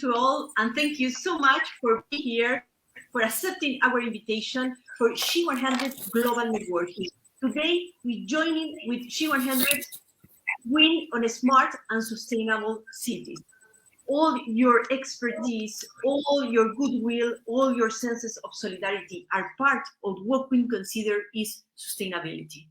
to all, and thank you so much for being here, for accepting our invitation for G100 Global Networking. Today, we're joining with G100 Win on Smart and Sustainable Cities. All your expertise, all your goodwill, all your senses of solidarity are part of what we consider is sustainability.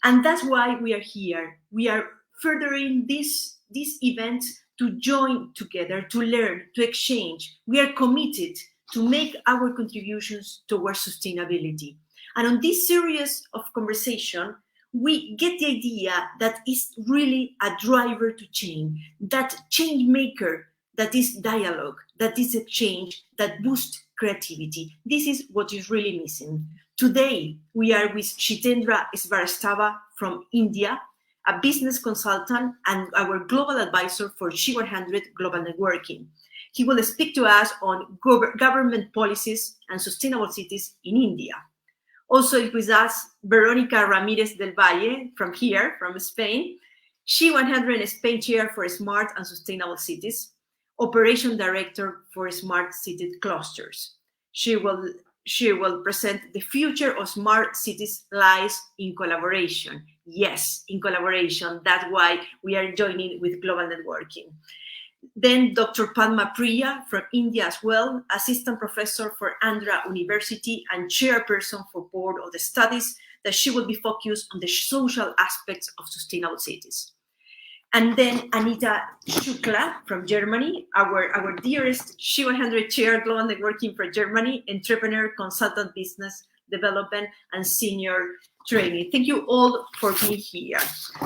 And that's why we are here. We are furthering this event to join together, to learn, to exchange. We are committed to make our contributions towards sustainability. And on this series of conversation, we get the idea that is really a driver to change, that change maker, that is dialogue, that is exchange, that boosts creativity. This is what is really missing. Today, we are with Jitendra Svarastava from India, a business consultant and our global advisor for G100 Global Networking. He will speak to us on government policies and sustainable cities in India. Also with us, Veronica Ramirez del Valle from here, from Spain, G100 Spain Chair for Smart and Sustainable Cities, Operation Director for Smart City Clusters. She will present the future of smart cities lies in collaboration. Yes, in collaboration. That's why we are joining with Global Networking. Then Dr. Padma Priya from India as well, Assistant Professor for Andhra University and Chairperson for Board of the Studies, that she will be focused on the social aspects of sustainable cities. And then Anita Shukla from Germany, our dearest G100 Chair Global Networking for Germany, entrepreneur, consultant, business development, and senior training. Thank you all for being here.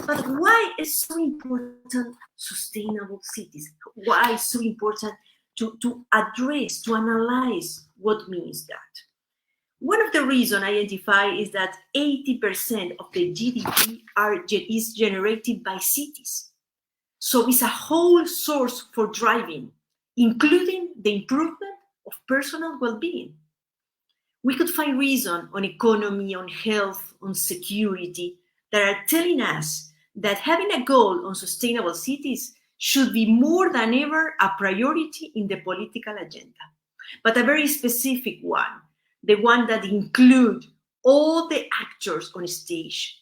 But why is so important sustainable cities? Why is so important to address, to analyze what means that? One of the reasons I identify is that 80% of the GDP is generated by cities. So it's a whole source for driving, including the improvement of personal well-being. We could find reason on economy, on health, on security that are telling us that having a goal on sustainable cities should be more than ever a priority in the political agenda, but a very specific one, the one that includes all the actors on stage,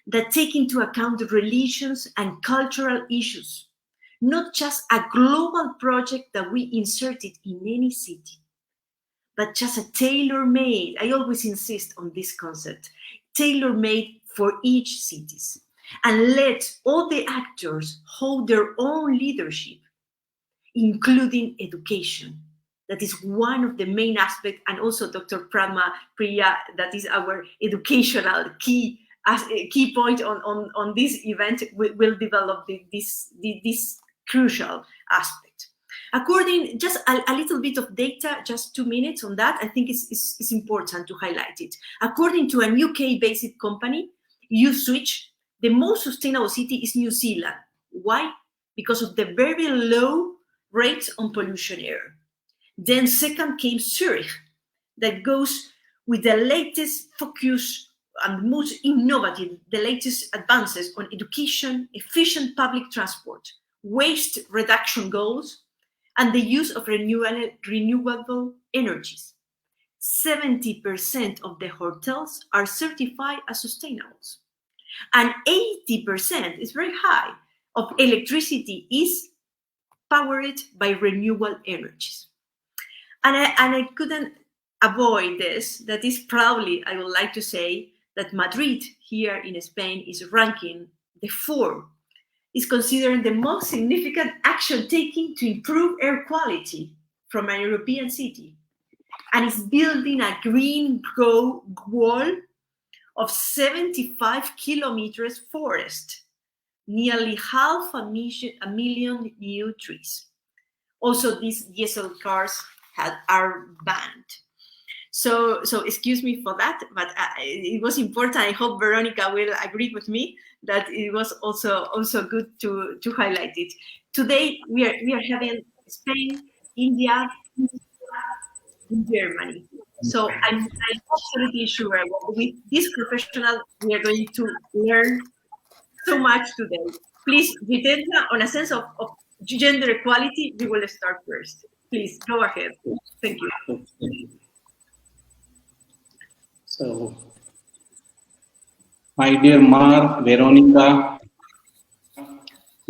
that take into account the religions and cultural issues, not just a global project that we inserted in any city, but just a tailor-made, I always insist on this concept, tailor-made for each city, and let all the actors hold their own leadership, including education. That is one of the main aspects, and also Dr. Padma Priya, that is our educational key point on this event, will develop this crucial aspect. According, just a little bit of data, just 2 minutes on that, I think it's important to highlight it. According to a UK-based company, Uswitch, the most sustainable city is New Zealand. Why? Because of the very low rates on pollution air. Then second came Zurich, that goes with the latest focus and most innovative, the latest advances on education, efficient public transport, waste reduction goals, and the use of renewable energies. 70% of the hotels are certified as sustainable. And 80%, is very high, of electricity is powered by renewable energies. And I couldn't avoid this, that is proudly, I would like to say, that Madrid here in Spain is ranking the 4th, is considered the most significant action taken to improve air quality from a European city, and is building a green wall of 75 kilometers forest, nearly 500,000 new trees. Also, these diesel cars are banned. So excuse me for that, but it was important. I hope Veronica will agree with me that it was also good to highlight it. Today we are having Spain, India, and Germany. So I'm absolutely sure with this professional we are going to learn so much today. Please, Jitendra, on a sense of gender equality, we will start first. Please go ahead. Thank you. Okay. So, my dear Mar, Veronica,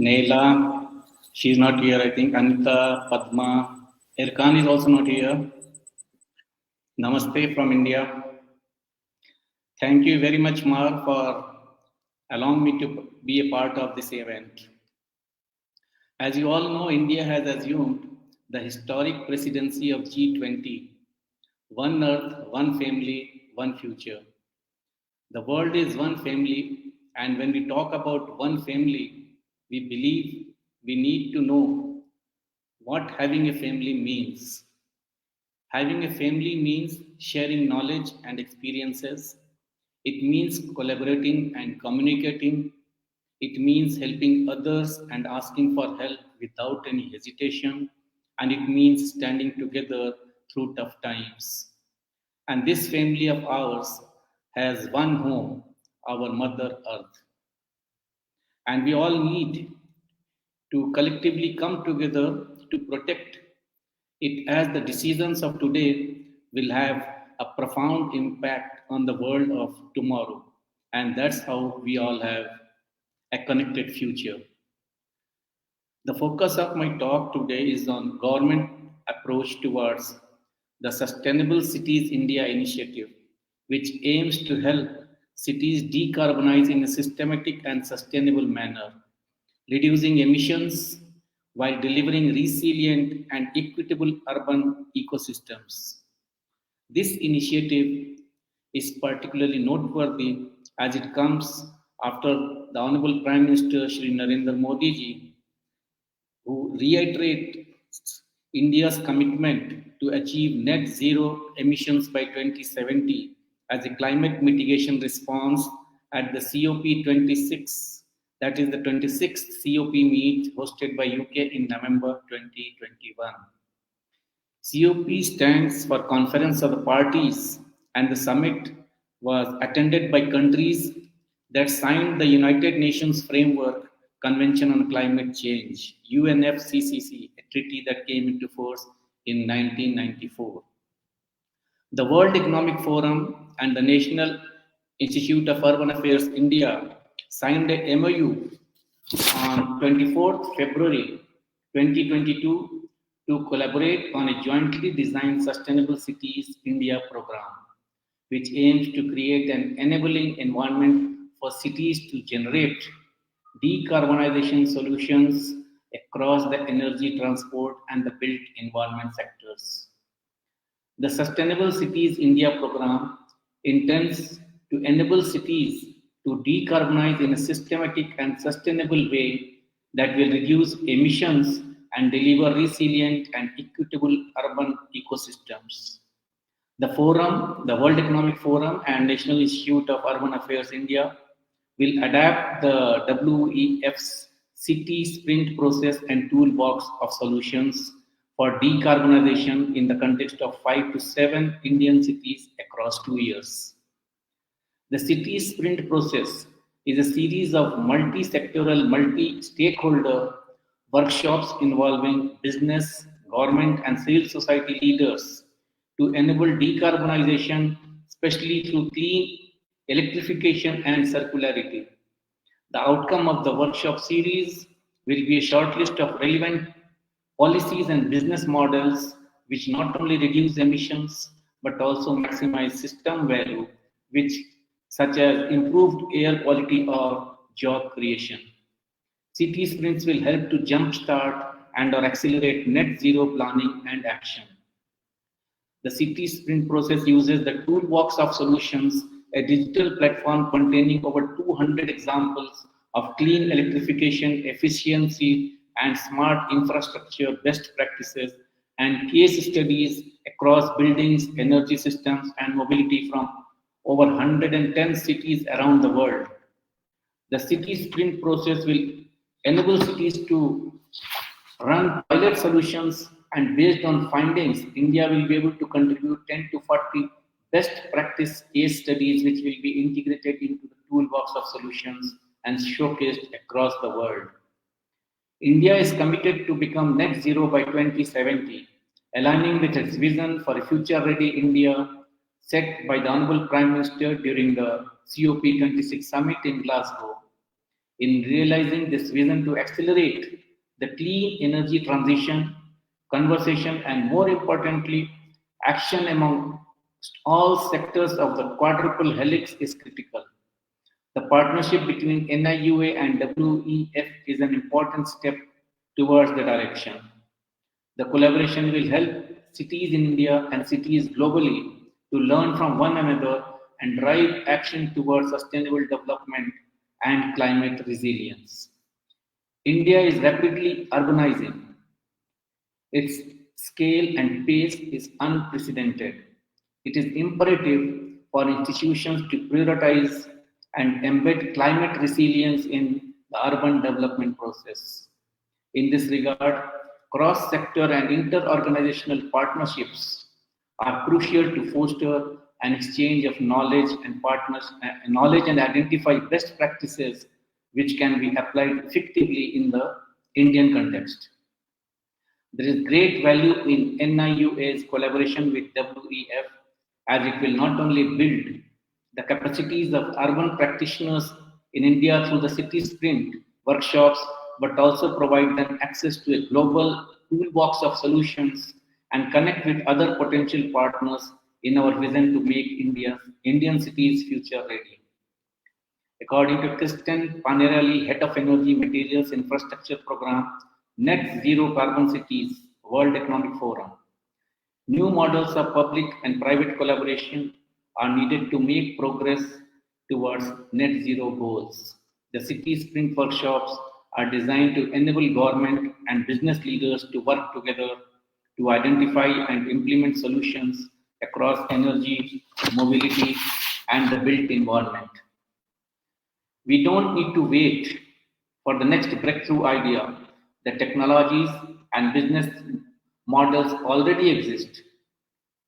Neila, she's not here, I think. Anita, Padma, Erkan is also not here. Namaste from India. Thank you very much, Mar, for allowing me to be a part of this event. As you all know, India has assumed the historic presidency of G20, one earth, one family, one future. The world is one family, and when we talk about one family, we believe we need to know what having a family means. Having a family means sharing knowledge and experiences. It means collaborating and communicating. It means helping others and asking for help without any hesitation. And it means standing together through tough times. And this family of ours has one home, our Mother Earth. And we all need to collectively come together to protect it, as the decisions of today will have a profound impact on the world of tomorrow. And that's how we all have a connected future. The focus of my talk today is on government approach towards the Sustainable Cities India initiative, which aims to help cities decarbonize in a systematic and sustainable manner, reducing emissions while delivering resilient and equitable urban ecosystems. This initiative is particularly noteworthy as it comes after the Honorable Prime Minister Shri Narendra Modi ji, who reiterates India's commitment to achieve net zero emissions by 2070 as a climate mitigation response at the COP26, that is the 26th COP meet hosted by UK in November 2021. COP stands for Conference of the Parties, and the summit was attended by countries that signed the United Nations Framework Convention on Climate Change, UNFCCC, a treaty that came into force in 1994. The World Economic Forum and the National Institute of Urban Affairs India signed a MOU on 24th February 2022 to collaborate on a jointly designed Sustainable Cities India program, which aims to create an enabling environment for cities to generate decarbonization solutions across the energy, transport, and the built environment sectors. The Sustainable Cities India program intends to enable cities to decarbonize in a systematic and sustainable way that will reduce emissions and deliver resilient and equitable urban ecosystems. The forum, the World Economic Forum and National Institute of Urban Affairs India will adapt the WEF's city sprint process and toolbox of solutions for decarbonization in the context of 5 to 7 Indian cities across 2 years. The city sprint process is a series of multi-sectoral, multi-stakeholder workshops involving business, government, and civil society leaders to enable decarbonization, especially through clean electrification and circularity. The outcome of the workshop series will be a short list of relevant policies and business models which not only reduce emissions but also maximize system value, which such as improved air quality or job creation. City sprints will help to jumpstart and or accelerate net zero planning and action. The city sprint process uses the toolbox of solutions, a digital platform containing over 200 examples of clean electrification, efficiency, and smart infrastructure best practices and case studies across buildings, energy systems, and mobility from over 110 cities around the world. The city sprint process will enable cities to run pilot solutions, and based on findings, India will be able to contribute 10 to 40 best practice case studies which will be integrated into the toolbox of solutions and showcased across the world. India is committed to become net zero by 2070, aligning with its vision for a future-ready India set by the Honorable Prime Minister during the COP26 summit in Glasgow. In realizing this vision to accelerate the clean energy transition, conversation, and more importantly, action among all sectors of the quadruple helix is critical. The partnership between NIUA and WEF is an important step towards the direction. The collaboration will help cities in India and cities globally to learn from one another and drive action towards sustainable development and climate resilience. India is rapidly urbanizing. Its scale and pace is unprecedented. It is imperative for institutions to prioritize and embed climate resilience in the urban development process. In this regard, cross-sector and inter-organizational partnerships are crucial to foster an exchange of knowledge and identify best practices which can be applied effectively in the Indian context. There is great value in NIUA's collaboration with WEF as it will not only build the capacities of urban practitioners in India through the city sprint workshops, but also provide them access to a global toolbox of solutions and connect with other potential partners in our vision to make Indian cities future ready. According to Kristen Panerelli, head of Energy Materials Infrastructure Program, Net Zero Carbon Cities, World Economic Forum, new models of public and private collaboration are needed to make progress towards net zero goals. The city sprint workshops are designed to enable government and business leaders to work together to identify and implement solutions across energy, mobility, and the built environment. We don't need to wait for the next breakthrough idea. The technologies and business models already exist.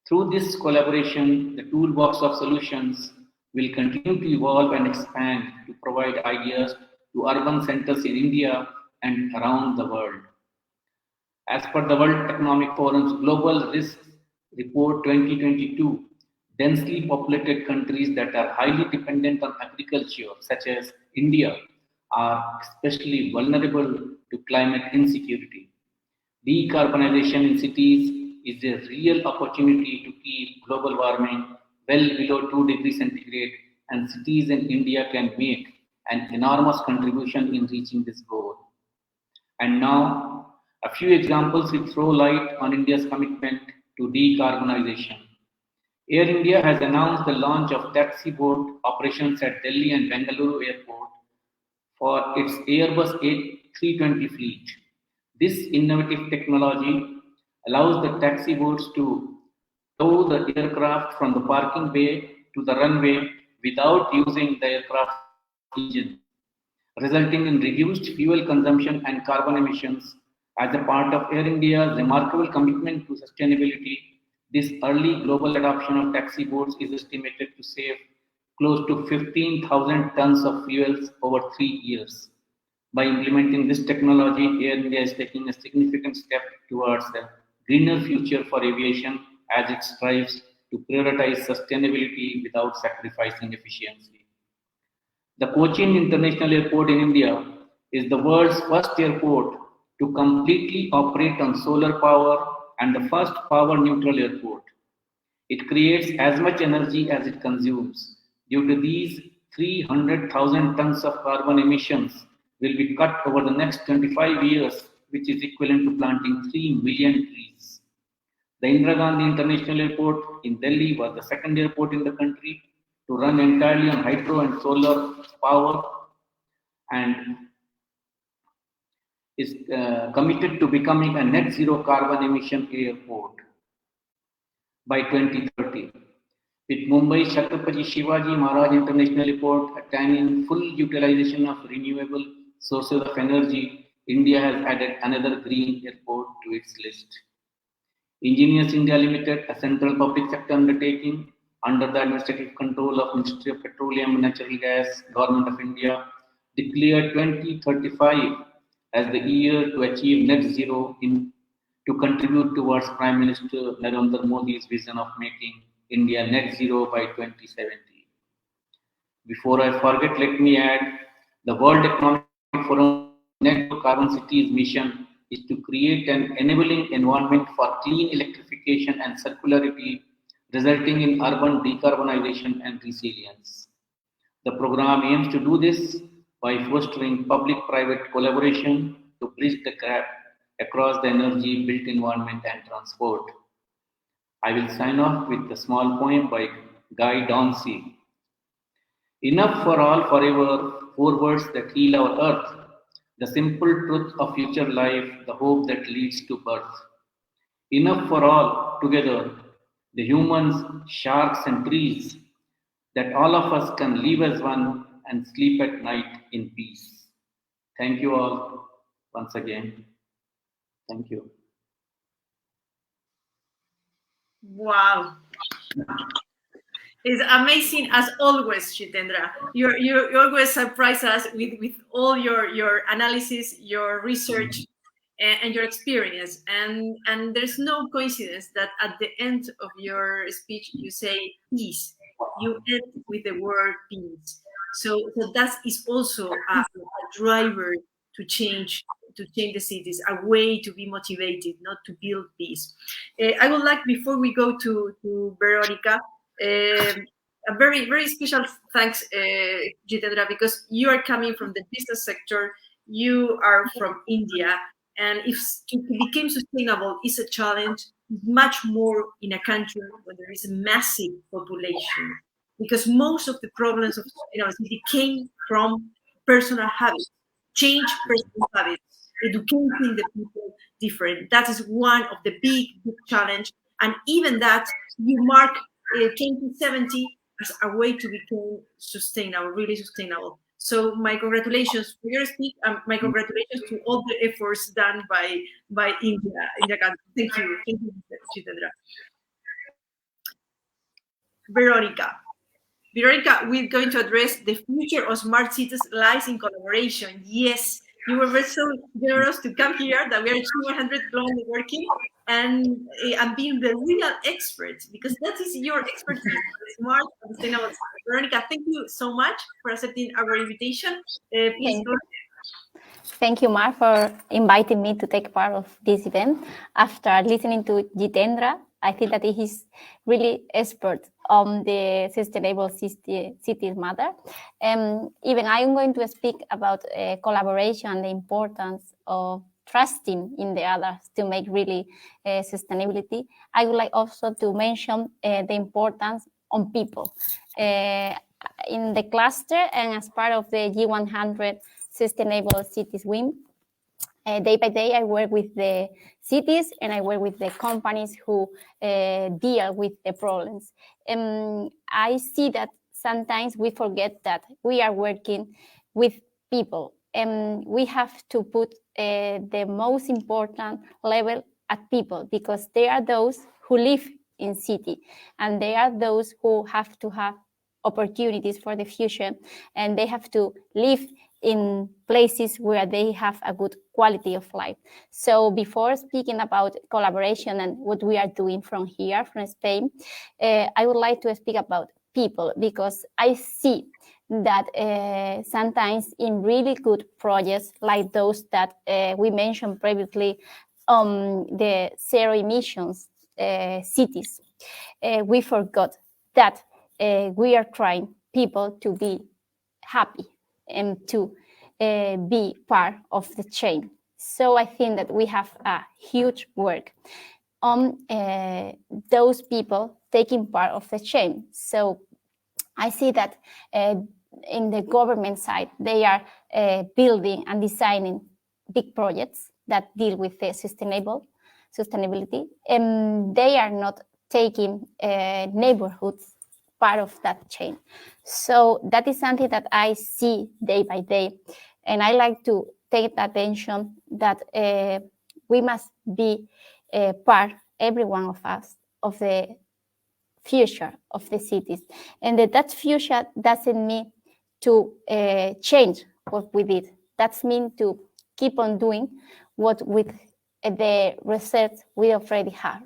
Through this collaboration, the toolbox of solutions will continue to evolve and expand to provide ideas to urban centers in India and around the world. As per the World Economic Forum's Global Risks Report 2022, densely populated countries that are highly dependent on agriculture, such as India, are especially vulnerable to climate insecurity. Decarbonization in cities is a real opportunity to keep global warming well below 2 degrees centigrade, and cities in India can make an enormous contribution in reaching this goal. And now, a few examples will throw light on India's commitment to decarbonization. Air India has announced the launch of taxi boat operations at Delhi and Bengaluru airport for its Airbus A320 fleet. This innovative technology allows the taxi boats to tow the aircraft from the parking bay to the runway without using the aircraft engine, resulting in reduced fuel consumption and carbon emissions. As a part of Air India's remarkable commitment to sustainability, this early global adoption of taxi boats is estimated to save close to 15,000 tons of fuels over 3 years. By implementing this technology, Air India is taking a significant step towards a greener future for aviation as it strives to prioritize sustainability without sacrificing efficiency. The Cochin International Airport in India is the world's first airport to completely operate on solar power and the first power neutral airport. It creates as much energy as it consumes. Due to these, 300,000 tons of carbon emissions will be cut over the next 25 years, which is equivalent to planting 3 million trees. The Indira Gandhi International Airport in Delhi was the second airport in the country to run entirely on hydro and solar power and is committed to becoming a net zero carbon emission airport by 2030. With Mumbai Chhatrapati Shivaji Maharaj International Airport attaining full utilization of renewable sources of energy, India has added another green airport to its list. Engineers India Limited, a central public sector undertaking under the administrative control of Ministry of Petroleum and Natural Gas, Government of India, declared 2035 as the year to achieve net zero to contribute towards Prime Minister Narendra Modi's vision of making India net zero by 2070. Before I forget, let me add the World Economic Forum's net zero carbon cities mission is to create an enabling environment for clean electrification and circularity, resulting in urban decarbonization and resilience. The program aims to do this by fostering public-private collaboration to bridge the gap across the energy, built environment, and transport. I will sign off with a small poem by Guy Dauncey. Enough for all forever, four words that heal our earth, the simple truth of future life, the hope that leads to birth. Enough for all together, the humans, sharks, and trees, that all of us can live as one and sleep at night in peace. Thank you all once again. Thank you. Wow. It's amazing as always, Jitendra. You always surprise us with all your analysis, your research, and your experience. And there's no coincidence that at the end of your speech you say peace. You end with the word peace. So that is also a driver to change the cities, a way to be motivated, not to build peace. I would like, before we go to Veronica, a very special thanks, Jitendra, because you are coming from the business sector. You are from India, and if to become sustainable is a challenge, much more in a country where there is a massive population, because most of the problems of sustainability came from personal habits. Change personal habits, educating the people different. That is one of the big challenge, and even that you mark 2070 as a way to become sustainable, really sustainable. So my congratulations for your speech, and my congratulations to all the efforts done by India country. Thank you, Jitendra. Veronica, we're going to address the future of smart cities lies in collaboration. Yes, you were very so generous to come here, that we are G100 Global Networking, and being the real experts, because that is your expertise, smart and sustainable. Veronica, thank you so much for accepting our invitation. Please go. Thank you, Mar, for inviting me to take part of this event. After listening to Jitendra, I think that he is really expert on the sustainable cities matter. Even I am going to speak about collaboration and the importance of trusting in the others to make really sustainability. I would like also to mention the importance on people. In the cluster and as part of the G100 Sustainable Cities Win, day by day I work with the cities and I work with the companies who deal with the problems. I see that sometimes we forget that we are working with people, and we have to put the most important level at people, because they are those who live in city, and they are those who have to have opportunities for the future, and they have to live in places where they have a good quality of life. So before speaking about collaboration and what we are doing from here, from Spain, I would like to speak about people, because I see that sometimes in really good projects like those that we mentioned previously, the zero emissions cities, we forgot that we are trying people to be happy and to be part of the chain. So I think that we have a huge work on those people taking part of the chain. So I see that in the government side, they are building and designing big projects that deal with the sustainability, and they are not taking neighborhoods part of that chain. So that is something that I see day by day, and I like to take attention that we must be part, every one of us, of the future of the cities, and that future doesn't mean to change what we did. That's mean to keep on doing what with the research we already have.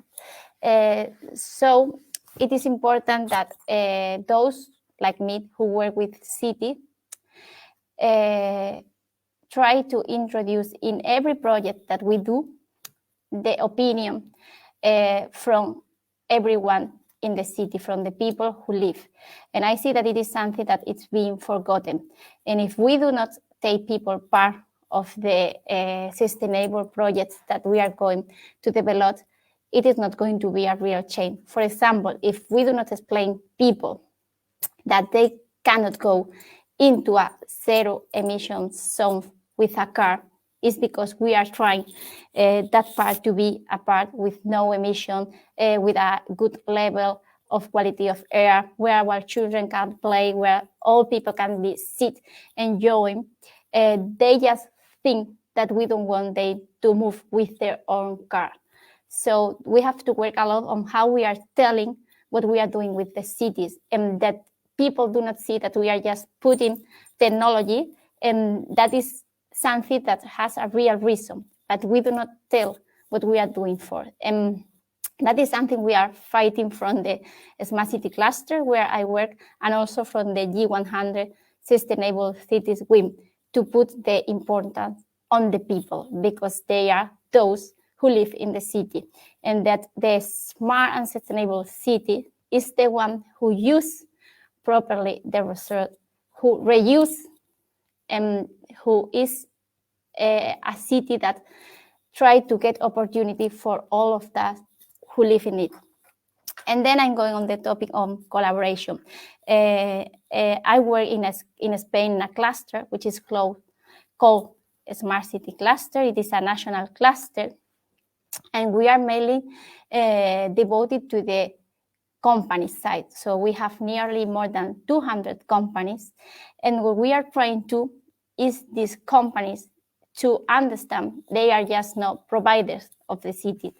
So it is important that those like me who work with city try to introduce in every project that we do the opinion from everyone in the city, from the people who live. And I see that it is something that it's being forgotten. And if we do not take people part of the sustainable projects that we are going to develop, it is not going to be a real change. For example, if we do not explain people that they cannot go into a zero emission zone with a car, is because we are trying that part to be a part with no emission, with a good level of quality of air, where our children can play, where all people can be sit enjoying. They just think that we don't want them to move with their own car. So we have to work a lot on how we are telling what we are doing with the cities, and that people do not see that we are just putting technology, and that is something that has a real reason, but we do not tell what we are doing for. And that is something we are fighting from the Smart City Cluster, where I work, and also from the G100 Sustainable Cities WIM, to put the importance on the people, because they are those who live in the city, and that the smart and sustainable city is the one who use properly the resource, who reuse, and who is a city that try to get opportunity for all of that who live in it. And then I'm going on the topic of collaboration. I work in Spain in a cluster which is called Smart City Cluster. It is a national cluster, and we are mainly devoted to the company side. So we have nearly more than 200 companies, and what we are trying to is these companies to understand they are just not providers of the city,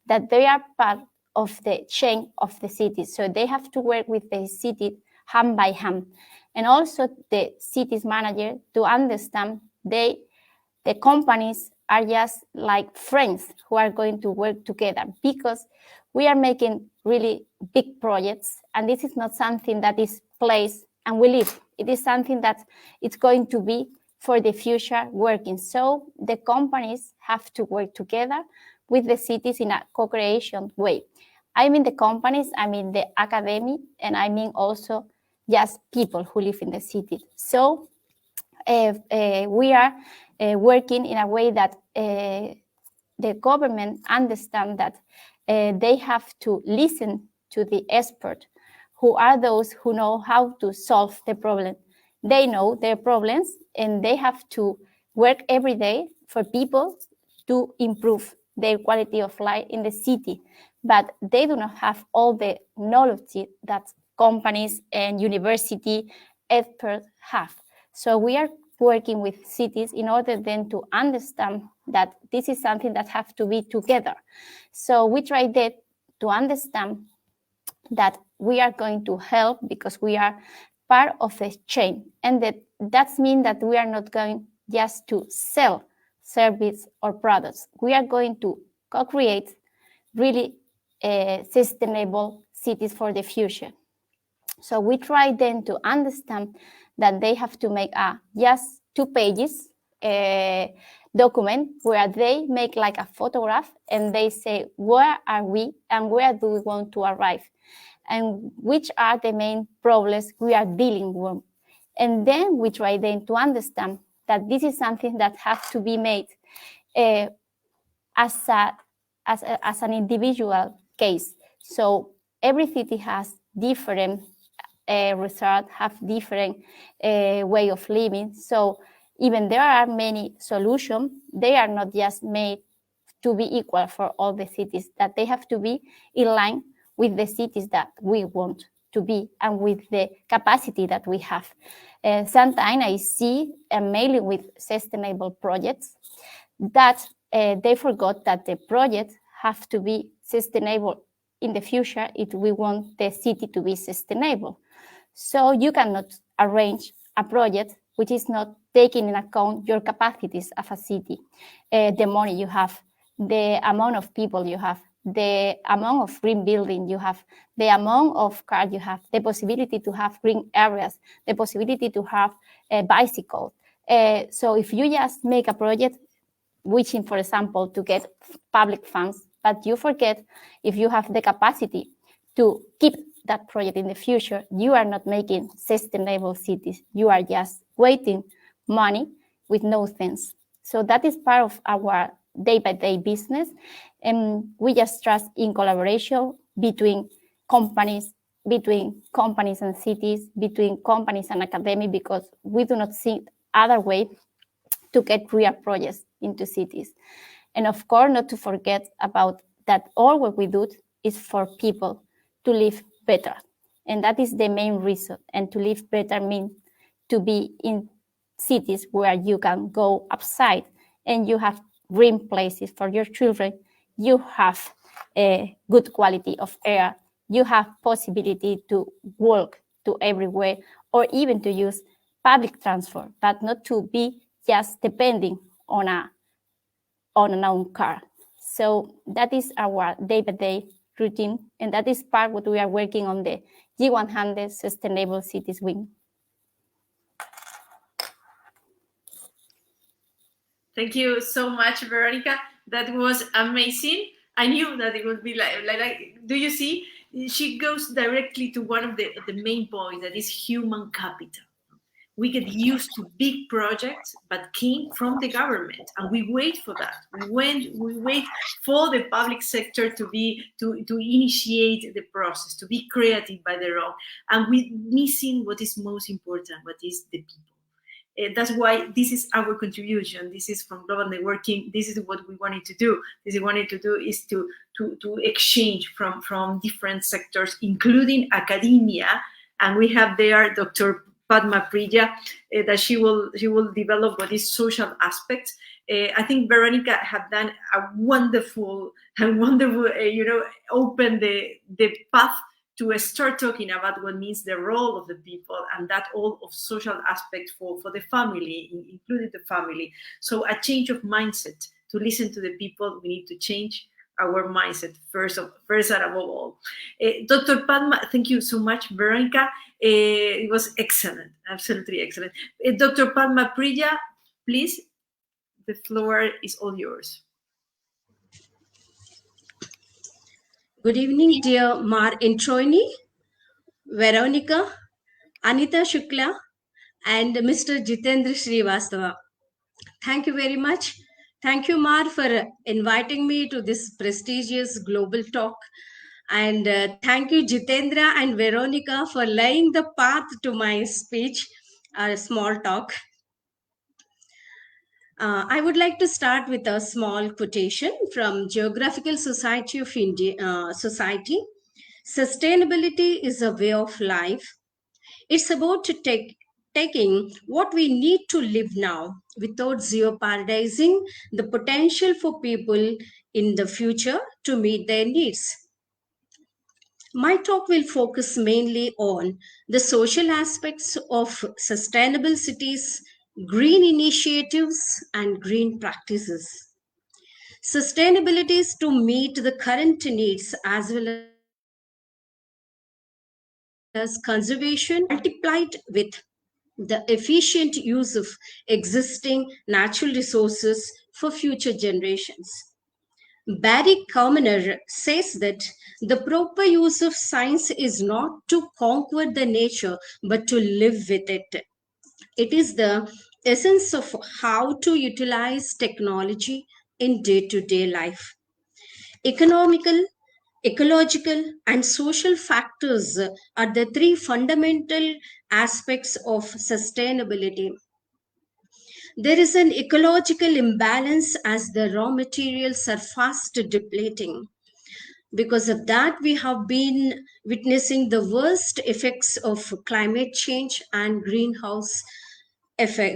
that they are part of the chain of the city. So they have to work with the city hand by hand, and also the city's manager to understand the companies are just like friends who are going to work together, because we are making really big projects, and this is not something that is placed and we leave. It is something that it's going to be for the future working. So the companies have to work together with the cities in a co-creation way. I mean the companies, I mean the academy, and I mean also just people who live in the city. So we are working in a way that the government understand that they have to listen to the expert, who are those who know how to solve the problem. They know their problems, and they have to work every day for people to improve their quality of life in the city. But they do not have all the knowledge that companies and university experts have. So we are working with cities in order then to understand that this is something that have to be together. So we try that to understand that we are going to help because we are part of a chain, and that means that we are not going just to sell service or products. We are going to co-create really sustainable cities for the future. So we try then to understand that they have to make a just 2 pages document where they make like a photograph, and they say where are we and where do we want to arrive, and which are the main problems we are dealing with. And then we try then to understand that this is something that has to be made as an individual case. So every city has different results, have different way of living. So even there are many solutions, they are not just made to be equal for all the cities, that they have to be in line with the cities that we want to be and with the capacity that we have. Sometimes I see, mainly with sustainable projects, that they forgot that the projects have to be sustainable in the future if we want the city to be sustainable. So you cannot arrange a project which is not taking in account your capacities of a city, the money you have, the amount of people you have, the amount of green building you have, the amount of cars you have, the possibility to have green areas, the possibility to have a bicycle. So if you just make a project wishing, for example, to get public funds, but you forget if you have the capacity to keep that project in the future, you are not making sustainable cities. You are just wasting money with no sense. So that is part of our day-by-day business. And we just trust in collaboration between companies and cities, between companies and academic, because we do not see other way to get real projects into cities. And of course, not to forget about that all what we do is for people to live better. And that is the main reason. And to live better means to be in cities where you can go outside and you have green places for your children. You have a good quality of air. You have possibility to walk to everywhere, or even to use public transport, but not to be just depending on an own car. So that is our day-by-day routine, and that is part what we are working on the G100 Sustainable Cities Wing. Thank you so much, Veronica. That was amazing. I knew that it would be like do you see? She goes directly to one of the main points, that is human capital. We get used to big projects, but came from the government, and we wait for that. We wait for the public sector to initiate the process, to be creative by their own, and we're missing what is most important, what is the people. That's why this is our contribution. This is from Global Networking. This is what we wanted to do. This is wanted to do is to exchange from different sectors, including academia, and we have there Dr. Padma Priya, that she will develop what is social aspects. I think Veronica have done a wonderful, open the path to start talking about what means the role of the people, and that all of social aspect for the family, including the family. So a change of mindset, to listen to the people. We need to change our mindset first and above all. Dr. Padma, thank you so much, Veronica. It was excellent, absolutely excellent. Dr. Padma Priya, please, the floor is all yours. Good evening, dear Mar Introini, Veronica, Anita Shukla, and Mr. Jitendra Srivastava. Thank you very much. Thank you, Mar, for inviting me to this prestigious global talk. And thank you, Jitendra and Veronica, for laying the path to my speech, a small talk. I would like to start with a small quotation from Geographical Society of India. Sustainability is a way of life. It's about taking what we need to live now without jeopardizing the potential for people in the future to meet their needs. My talk will focus mainly on the social aspects of sustainable cities, green initiatives, and green practices. Sustainability is to meet the current needs as well as conservation, multiplied with the efficient use of existing natural resources for future generations. Barry Commoner says that the proper use of science is not to conquer the nature, but to live with it. It is the essence of how to utilize technology in day-to-day life. Economical, ecological, and social factors are the three fundamental aspects of sustainability. There is an ecological imbalance as the raw materials are fast depleting. Because of that, we have been witnessing the worst effects of climate change and greenhouse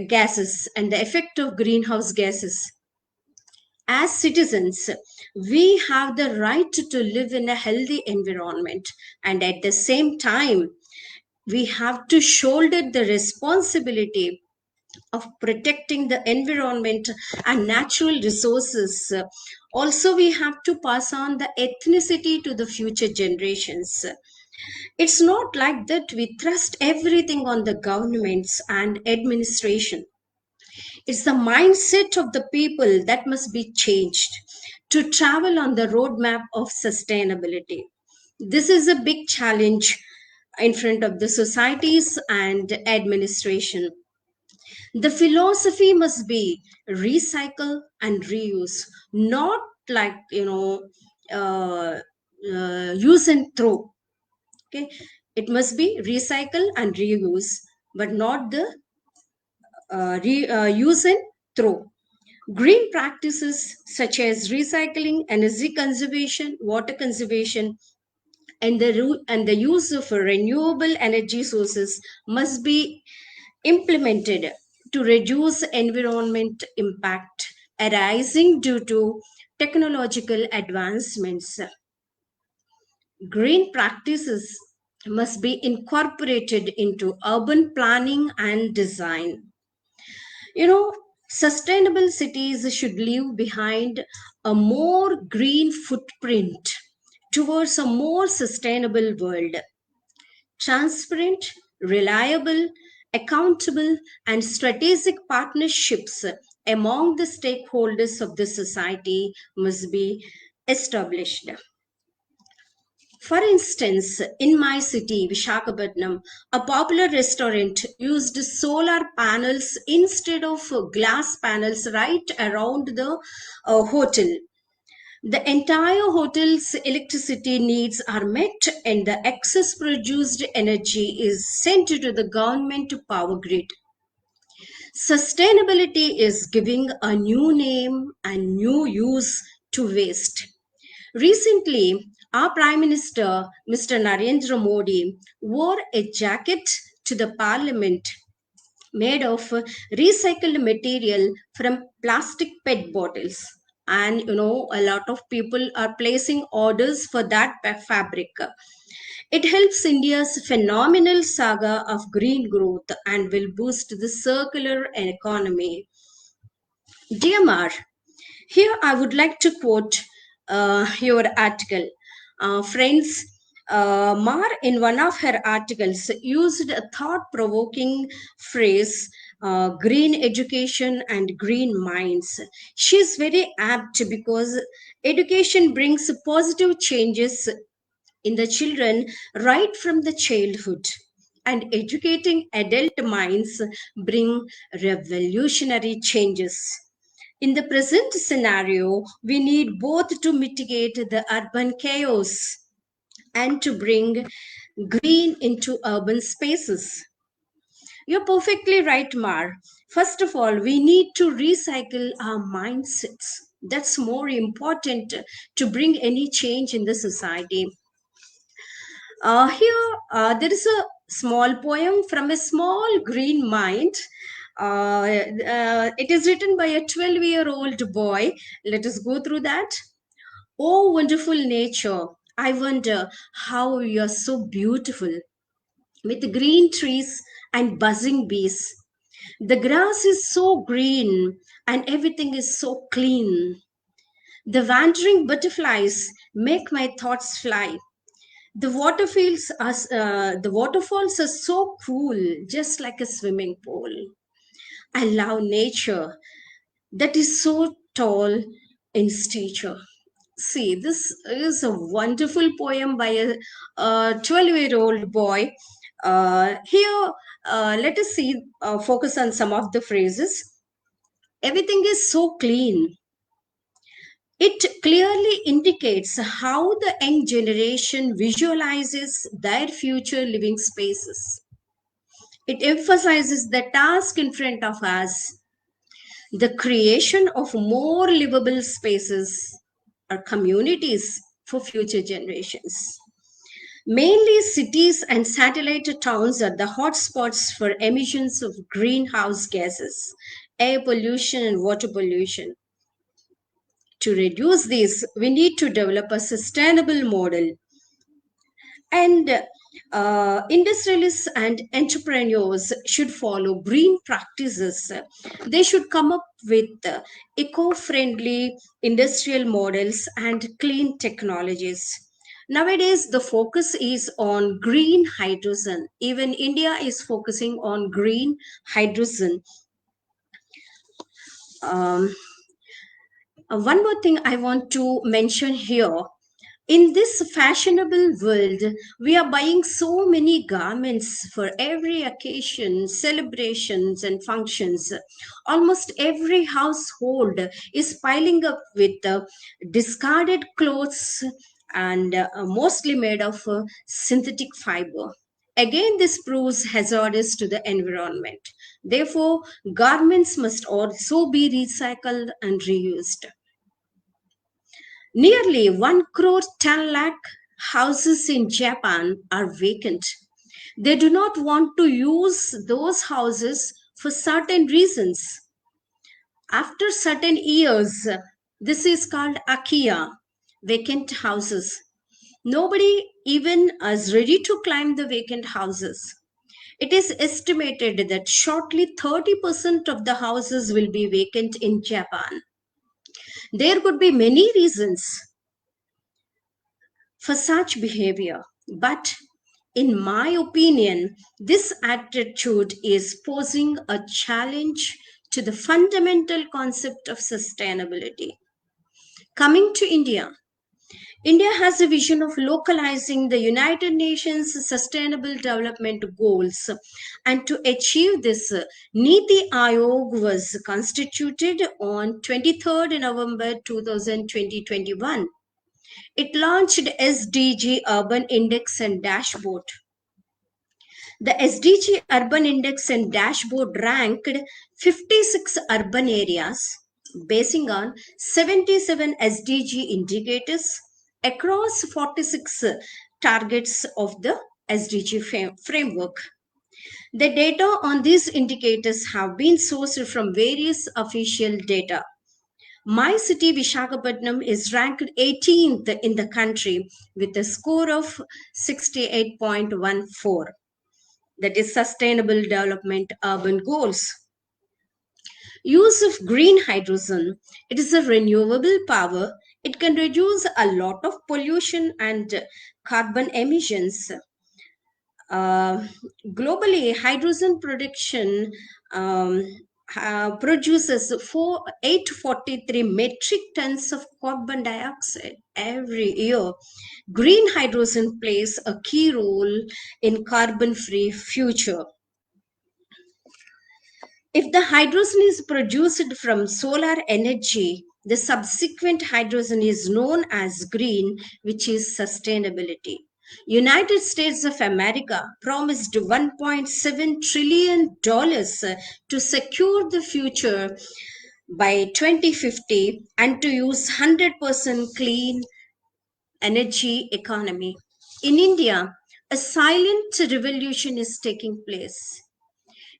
gases and the effect of greenhouse gases. As citizens, we have the right to live in a healthy environment, and at the same time, we have to shoulder the responsibility of protecting the environment and natural resources, also we have to pass on the ethnicity to the future generations. It's not like that we thrust everything on the governments and administration. It's the mindset of the people that must be changed to travel on the roadmap of sustainability. This is a big challenge in front of the societies and administration. The philosophy must be recycle and reuse, not like, use and throw. Okay, it must be recycle and reuse, but not the use and throw. Green practices such as recycling, energy conservation, water conservation, and the use of renewable energy sources must be implemented to reduce environment impact arising due to technological advancements. Green practices must be incorporated into urban planning and design. Sustainable cities should leave behind a more green footprint towards a more sustainable world. Transparent, reliable, accountable, and strategic partnerships among the stakeholders of the society must be established. For instance, in my city, Vishakhapatnam, a popular restaurant used solar panels instead of glass panels right around the hotel. The entire hotel's electricity needs are met, and the excess produced energy is sent to the government power grid. Sustainability is giving a new name and new use to waste. Recently, our Prime Minister, Mr. Narendra Modi, wore a jacket to the parliament made of recycled material from plastic PET bottles. And a lot of people are placing orders for that fabric. It helps India's phenomenal saga of green growth and will boost the circular economy. Dear Mar, here I would like to quote your article. Friends, Mar, in one of her articles, used a thought provoking phrase, green education and green minds. She is very apt because education brings positive changes in the children right from the childhood, and educating adult minds bring revolutionary changes. In the present scenario, we need both to mitigate the urban chaos and to bring green into urban spaces. You're perfectly right, Mar. First of all, we need to recycle our mindsets. That's more important to bring any change in the society. Here, there is a small poem from a small green mind. It is written by a 12-year-old boy. Let us go through that. Oh, wonderful nature, I wonder how you are so beautiful, with green trees and buzzing bees. The grass is so green and everything is so clean. The wandering butterflies make my thoughts fly. The waterfalls are so cool, just like a swimming pool. I love nature that is so tall in stature. See, this is a wonderful poem by a 12-year-old boy. Here, let us see, focus on some of the phrases. Everything is so clean. It clearly indicates how the young generation visualizes their future living spaces. It emphasizes the task in front of us, the creation of more livable spaces or communities for future generations. Mainly cities and satellite towns are the hotspots for emissions of greenhouse gases, air pollution, and water pollution. To reduce these, we need to develop a sustainable model. And Industrialists and entrepreneurs should follow green practices. They should come up with eco-friendly industrial models and clean technologies. Nowadays, the focus is on green hydrogen. Even India is focusing on green hydrogen. One more thing I want to mention here. In this fashionable world, we are buying so many garments for every occasion, celebrations, and functions. Almost every household is piling up with discarded clothes and mostly made of synthetic fiber. Again, this proves hazardous to the environment. Therefore, garments must also be recycled and reused. Nearly 1 crore 10 lakh houses in Japan are vacant. They do not want to use those houses for certain reasons. After certain years, this is called akiya, vacant houses. Nobody even is ready to climb the vacant houses. It is estimated that shortly 30% of the houses will be vacant in Japan. There could be many reasons for such behavior. But in my opinion, this attitude is posing a challenge to the fundamental concept of sustainability. Coming to India, India has a vision of localizing the United Nations Sustainable Development Goals. And to achieve this, Niti Aayog was constituted on 23rd November 2021. It launched SDG Urban Index and Dashboard. The SDG Urban Index and Dashboard ranked 56 urban areas basing on 77 SDG indicators across 46 targets of the SDG framework. The data on these indicators have been sourced from various official data. My city, Visakhapatnam, is ranked 18th in the country with a score of 68.14. That is Sustainable Development Urban Goals. Use of green hydrogen. It is a renewable power. It can reduce a lot of pollution and carbon emissions. Globally, hydrogen production produces 843 metric tons of carbon dioxide every year. Green hydrogen plays a key role in carbon-free future. If the hydrogen is produced from solar energy, the subsequent hydrogen is known as green, which is sustainability. United States of America promised $1.7 trillion to secure the future by 2050 and to use 100% clean energy economy. In India, a silent revolution is taking place.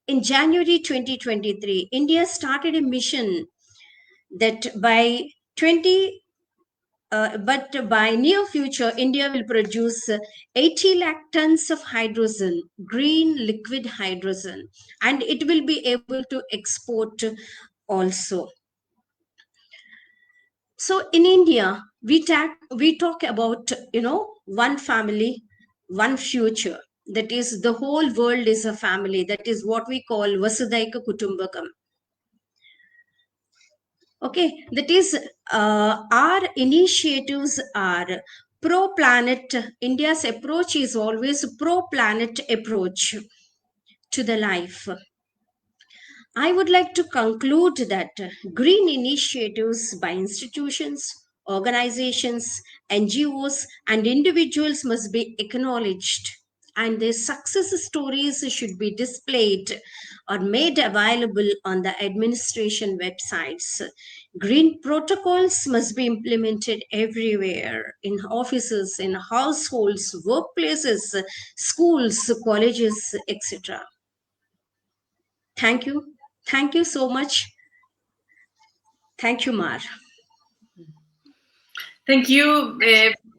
In January 2023, India started a mission that by near future, India will produce 80 lakh tons of hydrogen, green liquid hydrogen, and it will be able to export also. So in India, we talk about, one family, one future. That is, the whole world is a family. That is what we call Vasudhaika Kutumbakam. Okay, that is, our initiatives are pro-planet. India's approach is always pro-planet approach to the life. I would like to conclude that green initiatives by institutions, organizations, NGOs, and individuals must be acknowledged, and their success stories should be displayed or made available on the administration websites. Green protocols must be implemented everywhere, in offices, in households, workplaces, schools, colleges, etc. Thank you. Thank you so much. Thank you, Mar. Thank you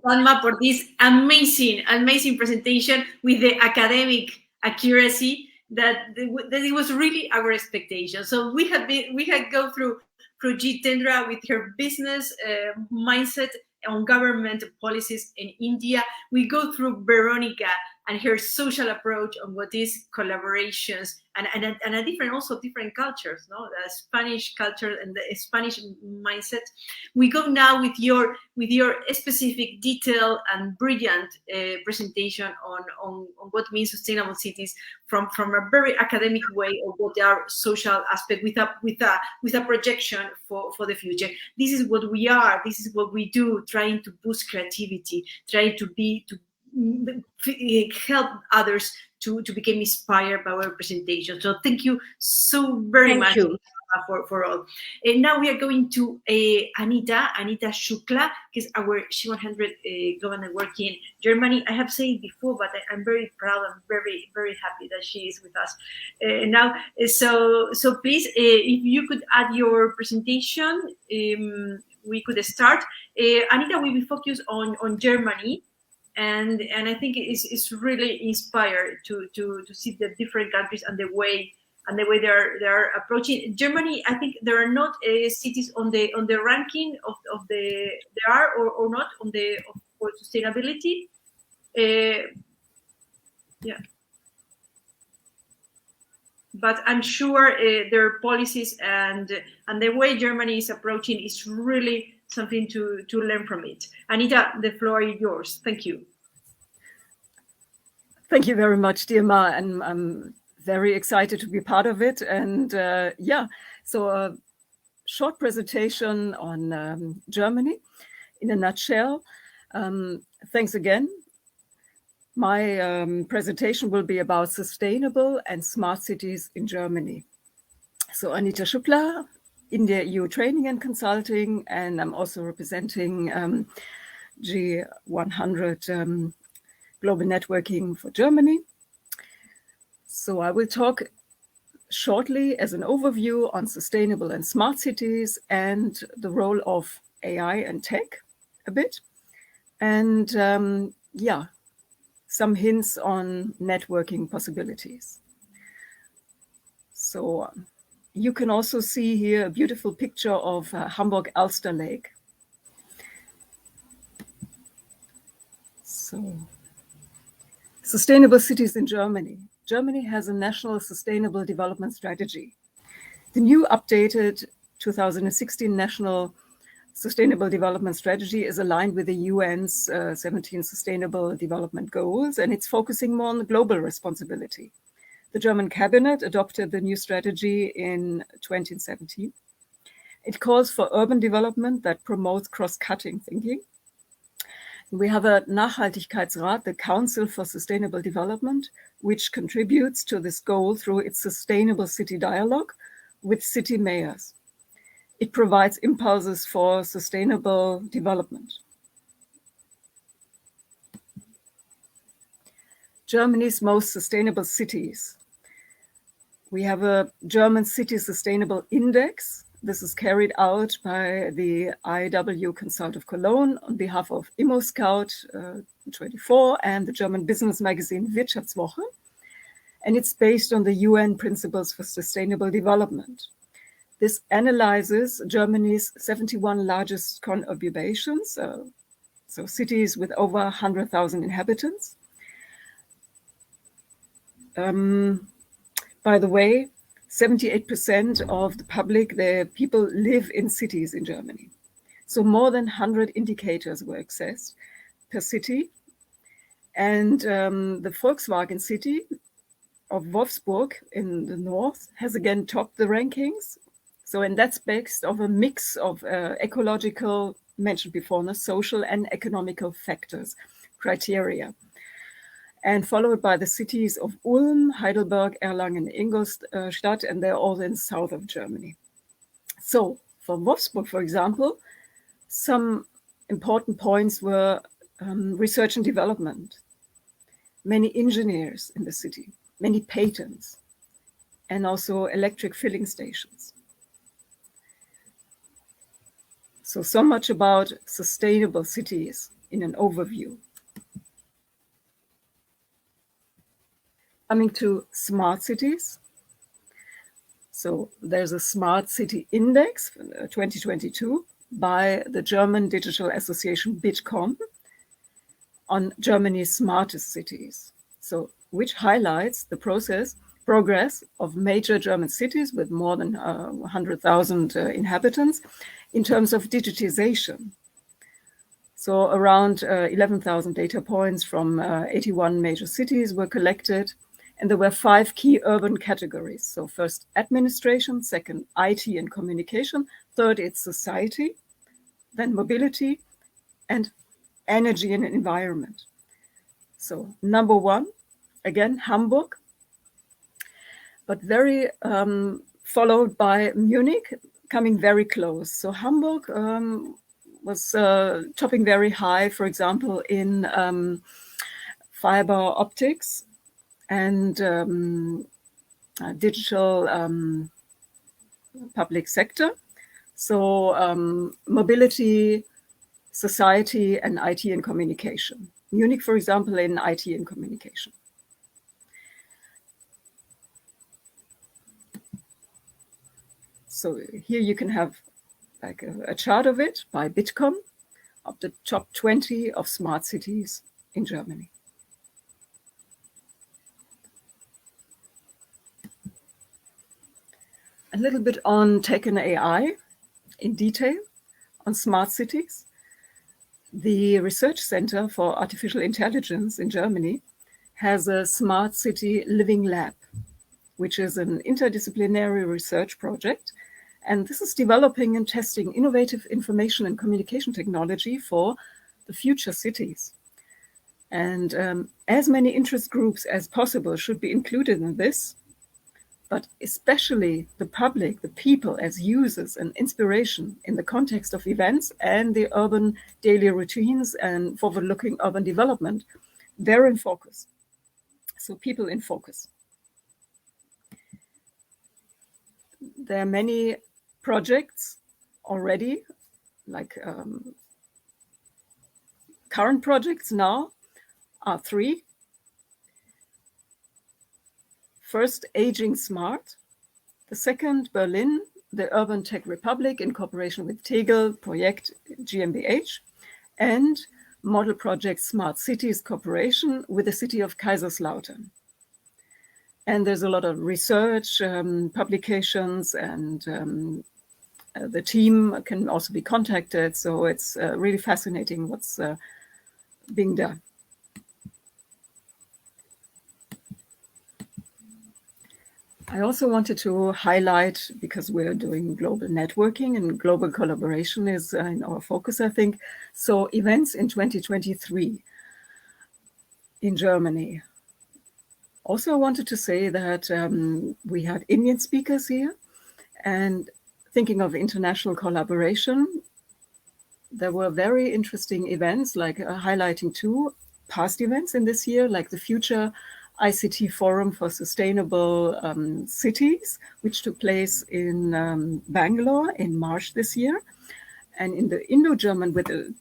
Juanma, for this amazing presentation with the academic accuracy that it was really our expectation. So we had go through Jitendra with her business mindset on government policies in India. We go through Veronica and her social approach on what is collaborations and a different cultures, no, the Spanish culture and the Spanish mindset. We go now with your specific detail and brilliant presentation on what means sustainable cities from a very academic way of what are social aspect with a projection for the future. This is what we are. This is what we do, trying to boost creativity, trying to help others to become inspired by our presentation. So thank you so very much. You. For all. And now we are going to Anita Shukla, who is our G100 Global Networking Germany. I have said before, but I'm very proud and very, very happy that she is with us now. So please, if you could add your presentation, we could start. Anita will be focused on Germany. And I think it's really inspired to see the different countries and the way they're approaching Germany. I think there are not cities on the ranking of the there are or not on the for sustainability. Yeah, but I'm sure their policies and the way Germany is approaching is really something to learn from it. Anita, the floor is yours. Thank you. Thank you very much, dear Ma, and I'm very excited to be part of it. And so a short presentation on Germany in a nutshell. Thanks again. My presentation will be about sustainable and smart cities in Germany. So Anita Shukla, India EU Training and Consulting, and I'm also representing G100 Global Networking for Germany. So I will talk shortly as an overview on sustainable and smart cities and the role of AI and tech a bit. And some hints on networking possibilities. So you can also see here a beautiful picture of Hamburg Alster Lake. So sustainable cities in Germany. Germany has a national sustainable development strategy. The new updated 2016 National Sustainable Development Strategy is aligned with the UN's 17 Sustainable Development Goals, and it's focusing more on global responsibility. The German cabinet adopted the new strategy in 2017. It calls for urban development that promotes cross-cutting thinking. We have a Nachhaltigkeitsrat, the Council for Sustainable Development, which contributes to this goal through its Sustainable City Dialogue with city mayors. It provides impulses for sustainable development. Germany's most sustainable cities. We have a German City Sustainable Index. This is carried out by the IW Consult of Cologne on behalf of ImmoScout24 and the German business magazine Wirtschaftswoche. And it's based on the UN Principles for Sustainable Development. This analyzes Germany's 71 largest conurbations, so cities with over 100,000 inhabitants. By the way, 78% of the public, the people live in cities in Germany. So more than 100 indicators were accessed per city. And the Volkswagen city of Wolfsburg in the north has again topped the rankings. So, and that's based on a mix of ecological, mentioned before, the social and economical factors, criteria. And followed by the cities of Ulm, Heidelberg, Erlangen, Ingolstadt, and they're all in south of Germany. So for Wolfsburg, for example, some important points were research and development, many engineers in the city, many patents, and also electric filling stations. So much about sustainable cities. in an overview. Coming to smart cities. So there's a Smart City Index 2022 by the German Digital Association Bitkom on Germany's smartest cities. So which highlights the progress of major German cities with more than 100,000 inhabitants in terms of digitization. So around 11,000 data points from 81 major cities were collected, and there were 5 key urban categories. So first, administration; second, IT and communication; third, it's society; then mobility; and energy and environment. So number 1, again, Hamburg, but very followed by Munich, coming very close. So Hamburg was topping very high, for example, in fiber optics and digital public sector. So mobility, society, and IT and communication. Munich, for example, in IT and communication. So here you can have like a chart of it by Bitkom of the top 20 of smart cities in Germany. A little bit on tech and AI in detail on smart cities. The Research Center for Artificial Intelligence in Germany has a Smart City Living Lab, which is an interdisciplinary research project. And this is developing and testing innovative information and communication technology for the future cities. And as many interest groups as possible should be included in this, but especially the public, the people as users and inspiration in the context of events and the urban daily routines and forward-looking urban development, they're in focus. So people in focus. There are many projects already, like current projects now are 3. First, Aging Smart. The second, Berlin, the Urban Tech Republic in cooperation with Tegel, Projekt GmbH, and Model Project Smart Cities Corporation with the city of Kaiserslautern. And there's a lot of research, publications, and the team can also be contacted. So it's really fascinating what's being done. I also wanted to highlight, because we're doing global networking and global collaboration is in our focus, I think. So events in 2023 in Germany. Also, I wanted to say that we had Indian speakers here, and thinking of international collaboration, there were very interesting events, like highlighting 2 past events in this year, like the Future ICT Forum for Sustainable Cities, which took place in Bangalore in March this year. And in the Indo-German, with the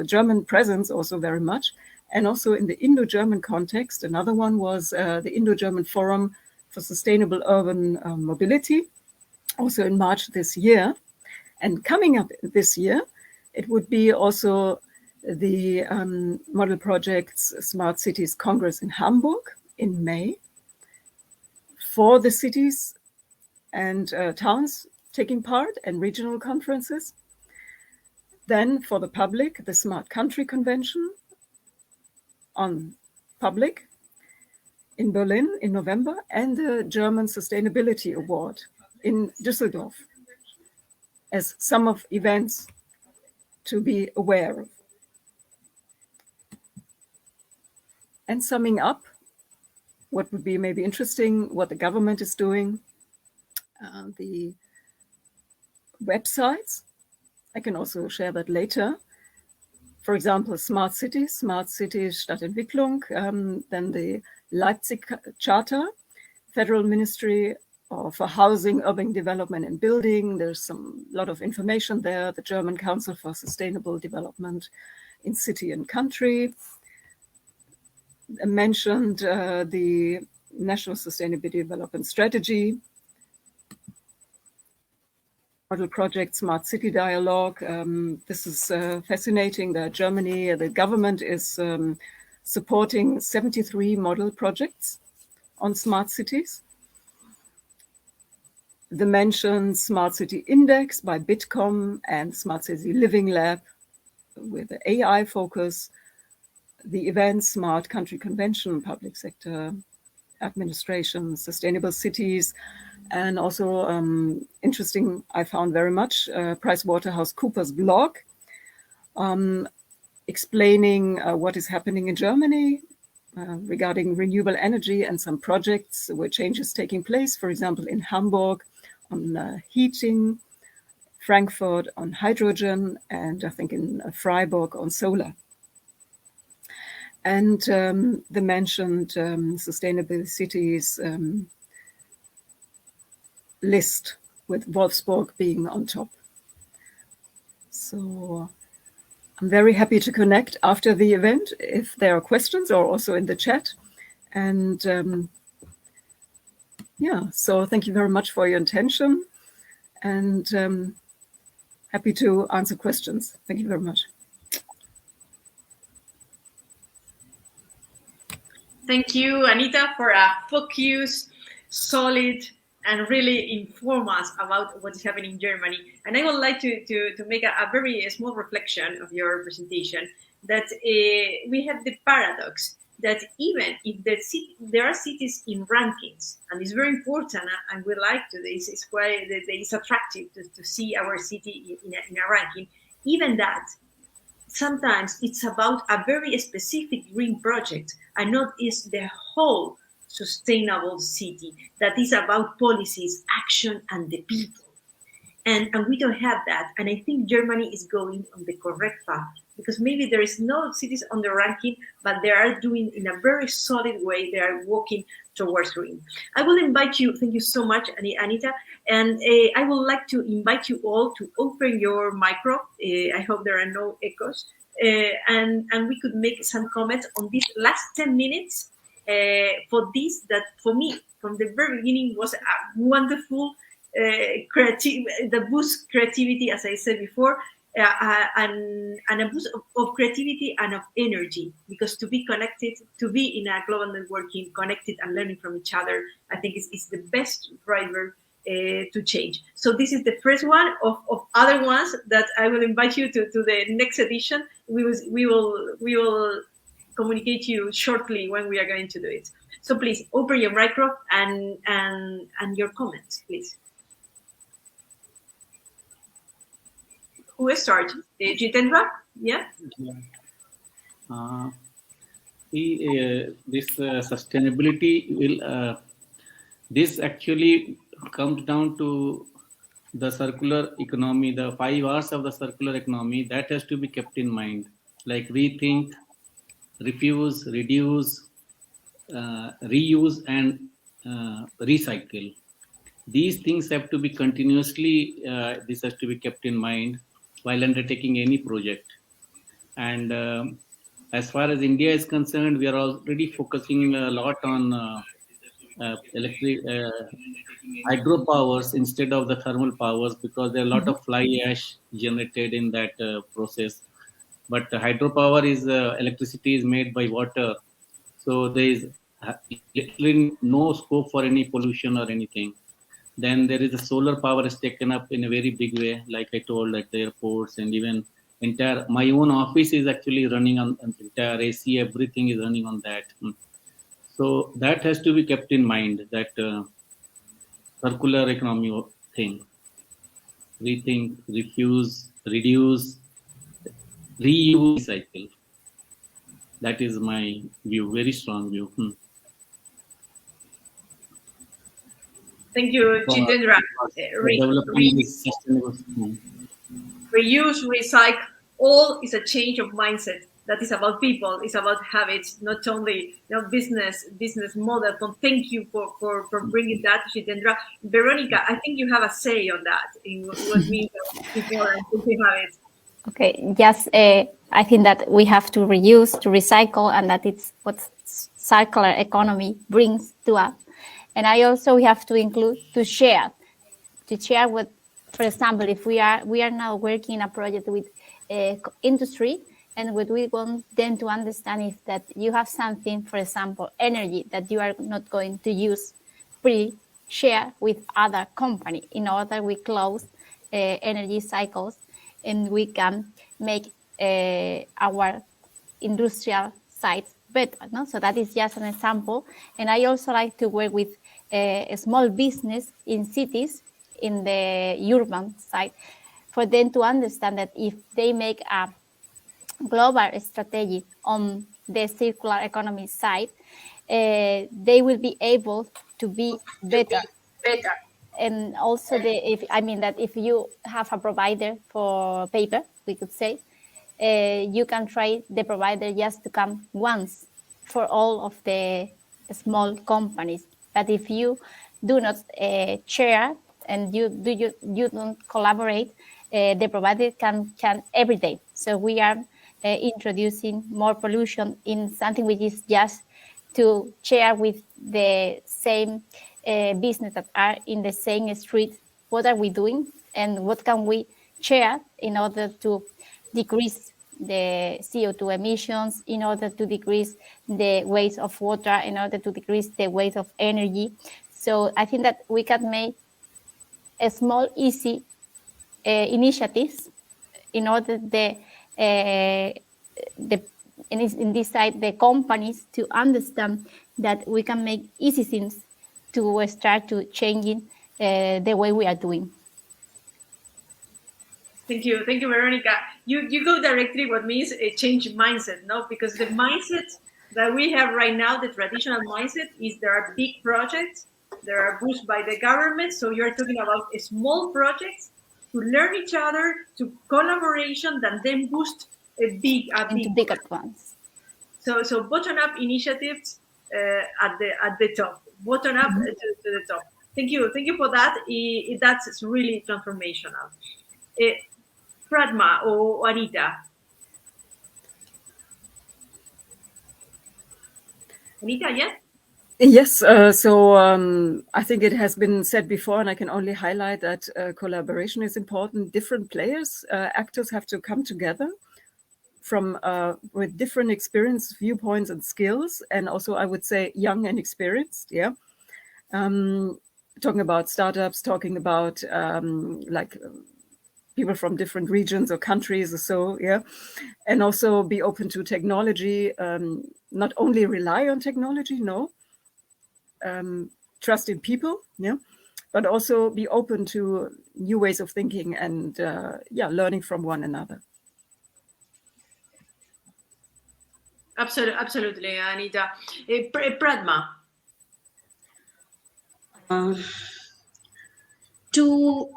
German presence also very much, and also in the Indo-German context, another one was the Indo-German Forum for Sustainable Urban Mobility, also in March this year. And coming up this year, it would be also the Model Projects Smart Cities Congress in Hamburg in May, for the cities and towns taking part, and regional conferences. Then for the public, the Smart Country Convention on public in Berlin in November, and the German Sustainability Award in Düsseldorf, as some of events to be aware of. And summing up, what would be maybe interesting, what the government is doing, the websites. I can also share that later. For example, Smart Cities Stadtentwicklung, then the Leipzig Charter, Federal Ministry for Housing, Urban Development and Building. There's a lot of information there. The German Council for Sustainable Development in city and country. I mentioned the National Sustainability Development Strategy, model project Smart City Dialogue. This is fascinating that Germany, the government is supporting 73 model projects on smart cities. The mentioned Smart City Index by Bitkom and Smart City Living Lab with the AI focus. The event Smart Country Convention, public sector administration, sustainable cities, and also interesting, I found very much, PricewaterhouseCoopers blog explaining what is happening in Germany regarding renewable energy and some projects where changes taking place, for example, in Hamburg on heating, Frankfurt on hydrogen, and I think in Freiburg on solar. And the mentioned sustainable cities list with Wolfsburg being on top. So I'm very happy to connect after the event if there are questions, or also in the chat. And yeah, so thank you very much for your attention, and happy to answer questions. Thank you very much. Thank you, Anita, for a focused, solid, and really inform us about what is happening in Germany. And I would like to make a very small reflection of your presentation, that we have the paradox that even if there are cities in rankings, and it's very important, and we like to this, it's quite, it's attractive to see our city in a ranking, even that, sometimes it's about a very specific green project and not is the whole sustainable city, that is about policies, action, and the people. And we don't have that. And I think Germany is going on the correct path, because maybe there is no cities on the ranking, but they are doing in a very solid way. They are walking towards green. I will invite you, thank you so much, Anita. And I would like to invite you all to open your micro. I hope there are no echoes. And we could make some comments on these last 10 minutes for this, that for me, from the very beginning, was a wonderful the boost creativity, as I said before, and a boost of creativity and of energy, because to be connected, to be in a global networking, connected and learning from each other, I think is the best driver to change. So this is the first one of other ones that I will invite you to the next edition. We will communicate you shortly when we are going to do it. So please open your micro and your comments, please. Who will start? Jitendra? Yeah? This sustainability will, this actually comes down to the circular economy, the 5 R's of the circular economy, that has to be kept in mind. Like rethink, refuse, reduce, reuse, and recycle. These things have to be continuously, this has to be kept in mind while undertaking any project. And as far as India is concerned, we are already focusing a lot on electric hydropowers instead of the thermal powers, because there are a lot of fly ash generated in that process. But hydropower is electricity is made by water, so there is literally no scope for any pollution or anything. Then there is a solar power is taken up in a very big way, like I told, at the airports, and even entire my own office is actually running on entire AC, everything is running on that. So that has to be kept in mind, that circular economy thing. Rethink, refuse, reduce, reuse, recycle. That is my view, very strong view. Thank you, Jitendra. Reuse, recycle, all is a change of mindset. That is about people, it's about habits, not only business model. So thank you for bringing that, Jitendra. Veronica, I think you have a say on that, in what we before and thinking habits. Okay, just I think that we have to reuse, to recycle, and that it's what circular economy brings to us. And I also, we have to include to share with, for example, if we are now working in a project with industry, and what we want them to understand is that you have something, for example, energy that you are not going to use free, share with other company in order we close energy cycles, and we can make our industrial sites better. No? So that is just an example. And I also like to work with a small business in cities, in the urban side, for them to understand that if they make a global strategy on the circular economy side, they will be able to be better. And also, if you have a provider for paper, we could say, you can try the provider just to come once for all of the small companies. But if you do not share and you don't collaborate, the provider can every day. So we are introducing more pollution in something which is just to share with the same business that are in the same street. What are we doing and what can we share in order to decrease the CO2 emissions, in order to decrease the waste of water, in order to decrease the waste of energy. So I think that we can make a small, easy initiatives in order in this side, the companies to understand that we can make easy things to start to changing the way we are doing. Thank you, Veronica. You go directly what means a change mindset, no? Because the mindset that we have right now, the traditional mindset, is there are big projects, there are boosted by the government. So you're talking about small projects to learn each other, to collaboration, that then boost a bigger ones. So bottom up initiatives at the top, bottom up to the top. Thank you for that. That's really transformational. Pradma or Anita. Anita, yes? Yes, I think it has been said before, and I can only highlight that collaboration is important. Different players, actors have to come together from with different experience, viewpoints, and skills, and also I would say young and experienced. Yeah, talking about startups, talking about people from different regions or countries or so. Yeah, and also be open to technology. Not only rely on technology, no. Trust in people, yeah, but also be open to new ways of thinking and learning from one another. Absolutely, Anita. Pradma. To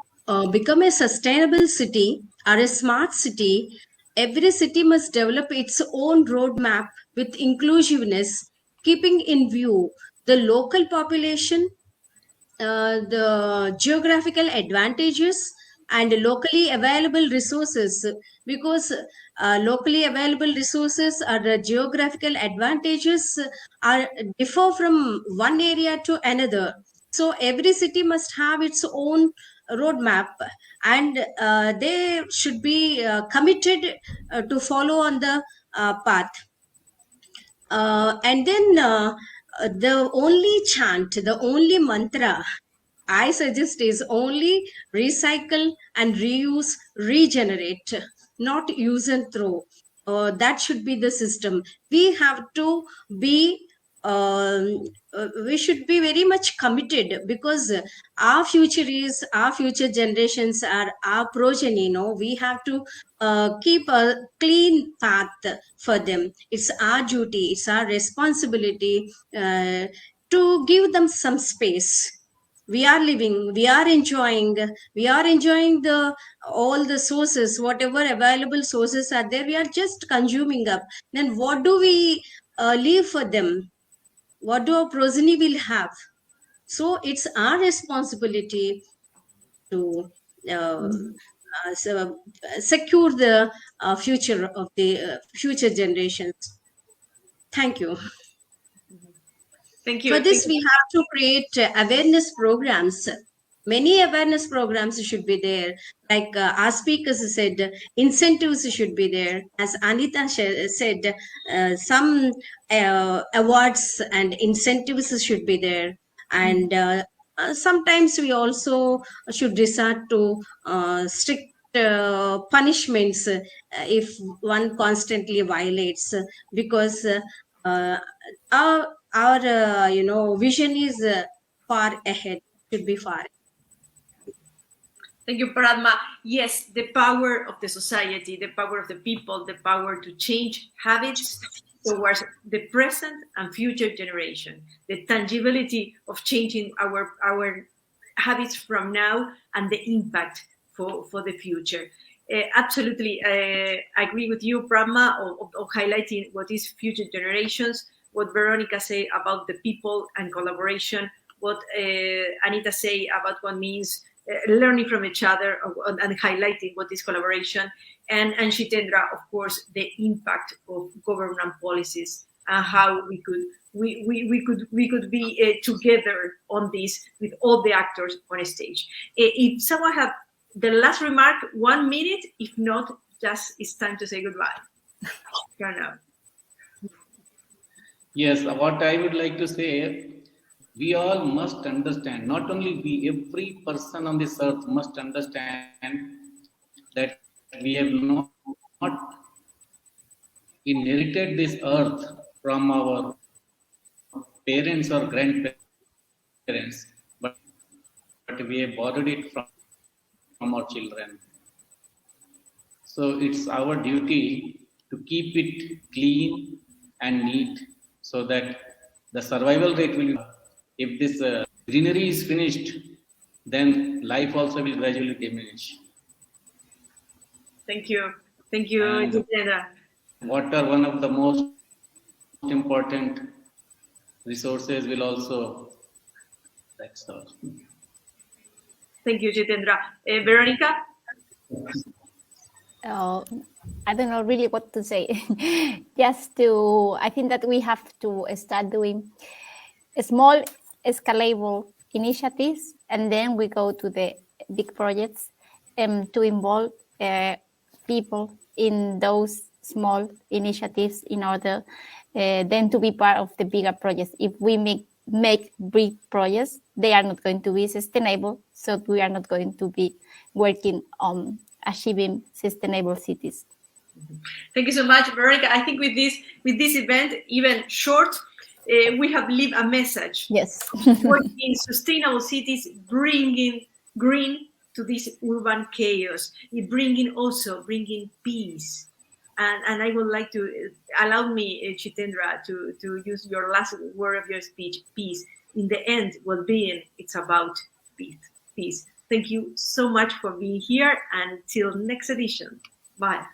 become a sustainable city or a smart city, every city must develop its own roadmap with inclusiveness, keeping in view the local population, the geographical advantages, and locally available resources, because locally available resources or the geographical advantages are differ from one area to another. So every city must have its own roadmap, and they should be committed to follow on the path. And then the only chant, the only mantra I suggest is only recycle and reuse, regenerate, not use and throw. That should be the system. We have to be, we should be very much committed, because our future generations are our progeny. We have to keep a clean path for them. It's our duty, it's our responsibility to give them some space. We are living, we are enjoying the all the sources, whatever available sources are there, we are just consuming up. Then what do we leave for them? What do our progeny will have? So it's our responsibility to secure the future of the future generations. Thank you. Thank you. For this, Thank we you. have to create awareness programs. Many awareness programs should be there. Like our speakers said, incentives should be there. As Anita said, some awards and incentives should be there. And sometimes we also should resort to strict punishments if one constantly violates, because our vision is far ahead, should be far. Thank you, Paradma. Yes, the power of the society, the power of the people, the power to change habits towards the present and future generation, the tangibility of changing our habits from now and the impact for the future. Absolutely, I agree with you, Pradma, of highlighting what is future generations, what Veronica said about the people and collaboration, what Anita say about what means learning from each other and highlighting what is collaboration, and Shitendra, of course, the impact of government policies and how we could be together on this with all the actors on stage. If someone have the last remark, 1 minute. If not, just it's time to say goodbye. Yes, what I would like to say, we all must understand, not only we, every person on this earth must understand that we have not inherited this earth from our parents or grandparents, but we have borrowed it from our children. So it's our duty to keep it clean and neat so that the survival rate will, if this greenery is finished, then life also will gradually diminish. Thank you. Thank you, Jitendra. Water, one of the most important resources, will also, that's all. Thank you, Jitendra. Veronica? I don't know really what to say. I think that we have to start doing small scalable initiatives, and then we go to the big projects to involve people in those small initiatives in order then to be part of the bigger projects. If we make big projects, they are not going to be sustainable, so we are not going to be working on achieving sustainable cities. Thank you so much, Veronica. I think with this event, even short, we have lived a message. Yes. Working sustainable cities, bringing green to this urban chaos, bringing peace. And I would like to allow me, Jitendra, to use your last word of your speech, peace. In the end, well-being, it's about peace. Thank you so much for being here, and till next edition. Bye.